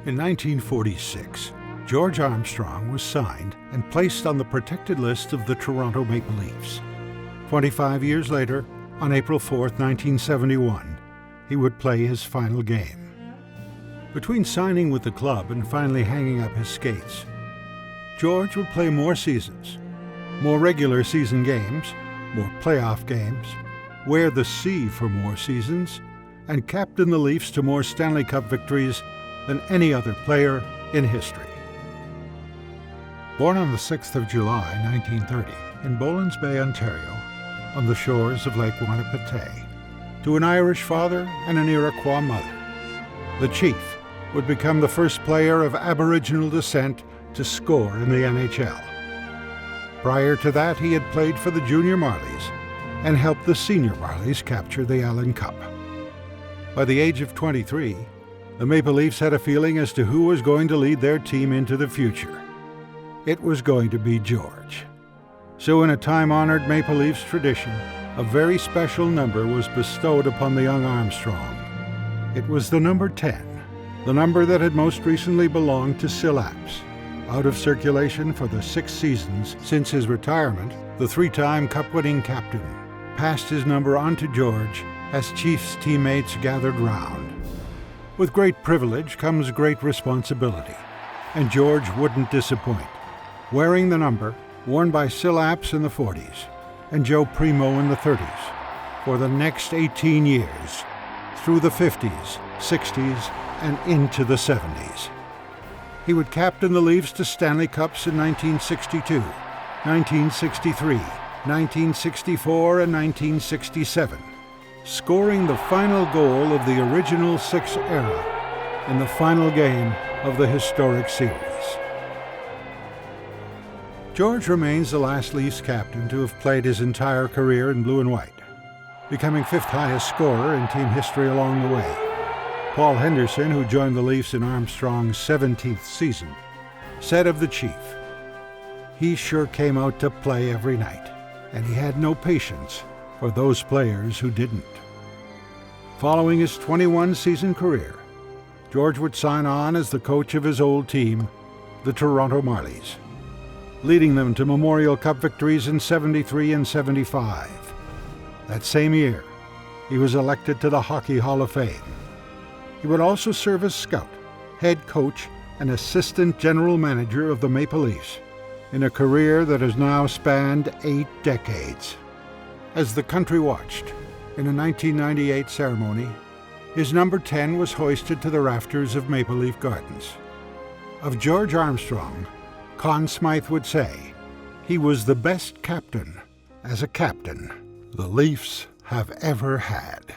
In 1946, George Armstrong was signed and placed on the protected list of the Toronto Maple Leafs. 25 years later, on April 4, 1971, he would play his final game. Between signing with the club and finally hanging up his skates, George would play more seasons, more regular season games, more playoff games, wear the C for more seasons, and captain the Leafs to more Stanley Cup victories than any other player in history. Born on the 6th of July, 1930, in Bolins Bay, Ontario, on the shores of Lake Wanapitei, to an Irish father and an Iroquois mother, the Chief would become the first player of Aboriginal descent to score in the NHL. Prior to that, he had played for the Junior Marlies and helped the Senior Marlies capture the Allen Cup. By the age of 23, the Maple Leafs had a feeling as to who was going to lead their team into the future. It was going to be George. So in a time-honored Maple Leafs tradition, a very special number was bestowed upon the young Armstrong. It was the number 10, the number that had most recently belonged to Syl Apps. Out of circulation for the 6 seasons since his retirement, the 3-time Cup-winning captain passed his number on to George as Chiefs teammates gathered round. With great privilege comes great responsibility, and George wouldn't disappoint, wearing the number worn by Syl Apps in the 40s and Joe Primo in the 30s for the next 18 years, through the 50s, 60s, and into the 70s. He would captain the Leafs to Stanley Cups in 1962, 1963, 1964, and 1967, scoring the final goal of the original 6 era in the final game of the historic series. George remains the last Leafs captain to have played his entire career in blue and white, becoming 5th highest scorer in team history along the way. Paul Henderson, who joined the Leafs in Armstrong's 17th season, said of the Chief, "He sure came out to play every night, and he had no patience for those players who didn't." Following his 21-season career, George would sign on as the coach of his old team, the Toronto Marlies, leading them to Memorial Cup victories in 73 and 75. That same year, he was elected to the Hockey Hall of Fame. He would also serve as scout, head coach, and assistant general manager of the Maple Leafs in a career that has now spanned 8 decades. As the country watched, in a 1998 ceremony, his number 10 was hoisted to the rafters of Maple Leaf Gardens. Of George Armstrong, Conn Smythe would say, "He was the best captain, as a captain, the Leafs have ever had."